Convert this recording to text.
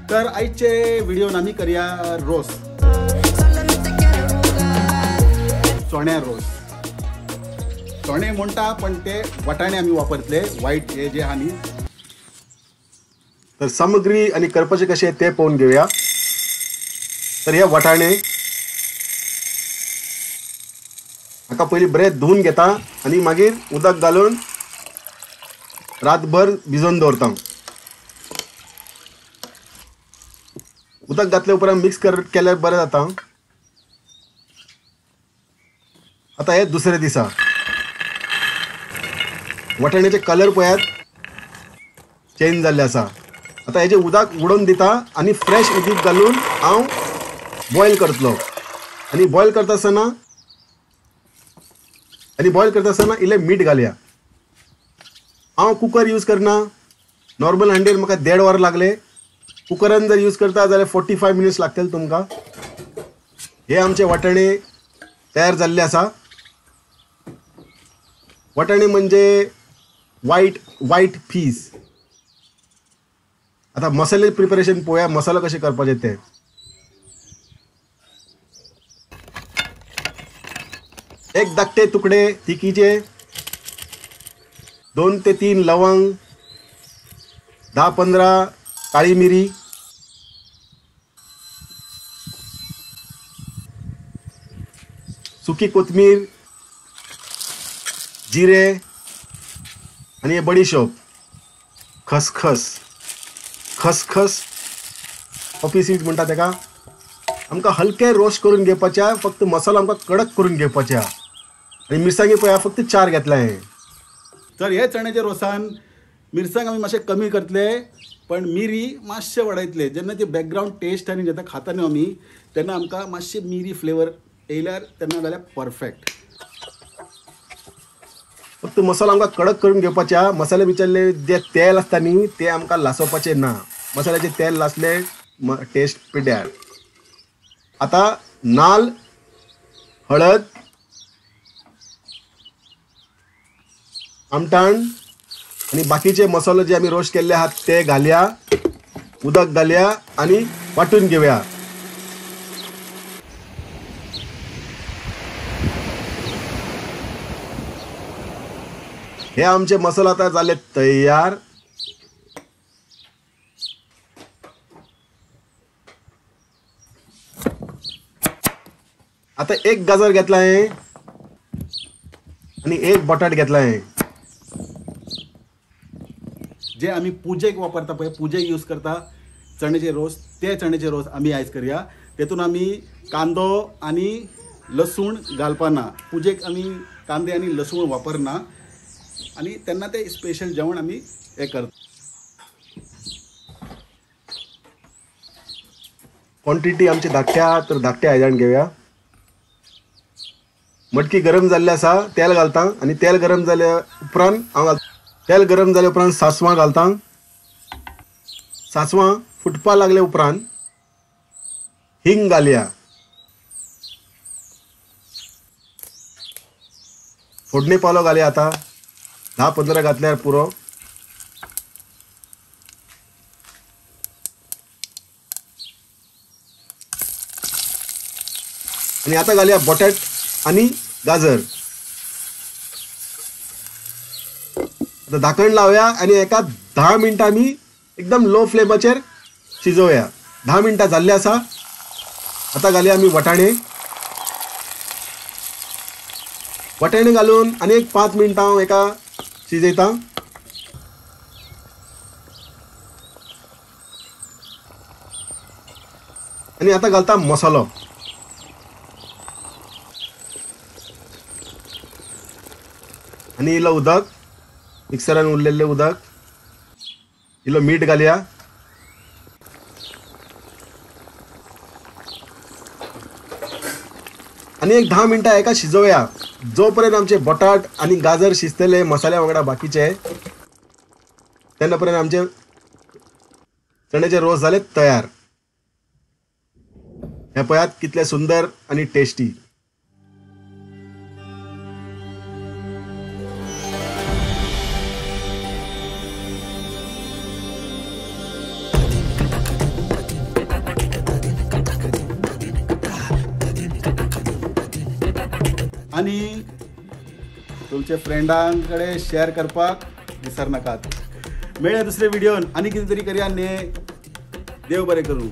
तर आजचे व्हिडिओन आम्ही करूया रोस चणे रोस चणे म्हणता पण ते वाटाणे आम्ही वापरतले व्हाईट हे जे आणि तर सामग्री आणि करपाचे कसे ते पाहून घेऊया. तर हे वाटाणे हाका पयली बरे धुवून घेता आणि मागीर उदक घालून रातभर भिजोवन दवरता. उदक घातले उपरांत मिक्स केल्यार बरें जाता. आता हे दुसरे दिसा वाटाण्याचे कलर पळयात चेंज जाल्ले आसा. आता हेजे उदक उडोवन दिता आणि फ्रेश उदीक घालून हांव बॉयल करतलो. आणि बॉयल करता आसतना इल्लें मीठ घालया. हांव कुकर यूज करना. नॉर्मल हांडेर म्हाका 1.5 वर लागले. कुकरान जर यूज करता जाल्यार 45 मिनिट्स लागतले तुमकां. हे आमचे वाटाणे तयार जाल्ले आसा. वाटाणे म्हणजे व्हाईट पीस. आता मसाले प्रिपरेशन पोया. मसाला कसे करपाचे ते. एक धाकटे तुकडे तिखीचे, 2 ते 3 लवंग, 10-15 काळी मिरी, सुकी कोथमीर, जिरे आणि हे बडीशोप, खसखस कॉफी सीड म्हणटा तेका. आमकां हलके रोस्ट करून घेवपाचे. फक्त मसालो आमकां कडक करून घेवपाचे. आणि मिरसांगे पळया फक्त 4 घेतला हे. तर हे चण्याच्या रोसान मिरसांग आम्ही मातशे कमी करतले पण मिरी मातशे वाडयतले. जेन्ना ती बॅकग्राऊंड टेस्ट आनी जेन्ना खाता न्हू आमी तेन्ना आमकां मातशी मिरी फ्लेवर येयल्यार तेन्ना जाल्यार परफेक्ट. फक्त मसालो आमकां कडक करून घेवपाचे. मसाले भितरले जे तेल आसता न्ही ते आमकां लासोवपाचे ना. मसाल्याचे तेल लासले टेस्ट पिड्यार. आता नाल, हळद, आमटाण आणि बाकीचे मसाले जे आम्ही रोस्ट केले आहात ते घालया. उदक घालया आणि वाटून घेऊया. हे आमचे मसाला आता झाले तयार. आता एक गाजर घेतला आहे आणि एक बटाट घेतला आहे. जे आम्ही पूजेक वापरता पळय पूजेक यूज करता चण्याचे रोस ते चण्याचे रोस आम्ही आयज करूया. तेतून आम्ही कांदो आणि लसूण घालपाना. पूजेक आम्ही कांदे आणि लसूण वापरना आणि तेन्ना ते स्पेशल जेवण आम्ही हे करता. क्वांटिटी आमची धाकट्या तर धाकट्या आयदन घेऊया. मटकी गरम जाल्ली आसा. तेल घालता आणि तेल गरम जाल्या उपरांत सासवां घालता. सासवां फुटपा लागले उपरांत हिंग घालया. फोडणी पालो घालया. आता 10-15 घातल्यार पुरो. आणि आता घालया बटाट आणि गाजर. आता धाकण लावया आणि एका 10 मिनिटां आमी एकदम लो फ्लेमाचेर शिजोवया. 10 मिनिटां जाल्ली आसा. आता घालया आमी वाटाणे. वाटाणे घालून आणि एक 5 मिनिटां एका शिजयता. आणि आता घालता मसालो. आणि इल्लो उदक मिक्सरान उरलेले उदक. इल्लो मीठ घालया. आणि एक 10 मिनिटां एका शिजोवया. जोपर्यंत आमचे बटाट आणि गाजर शिजतले मसाल्या वांगडा बाकीचे तेन्ना पर्यंत आमचे चण्याचे रोस झाले तयार. हे पळयात कितले सुंदर आणि टेस्टी. आनी तुमचे फ्रेंडांकडे शेअर करपाक विसर नाकात. मेळया दुसरे व्हिडिओन आनी कितें तरी करया न्ही. देव बरें करूं.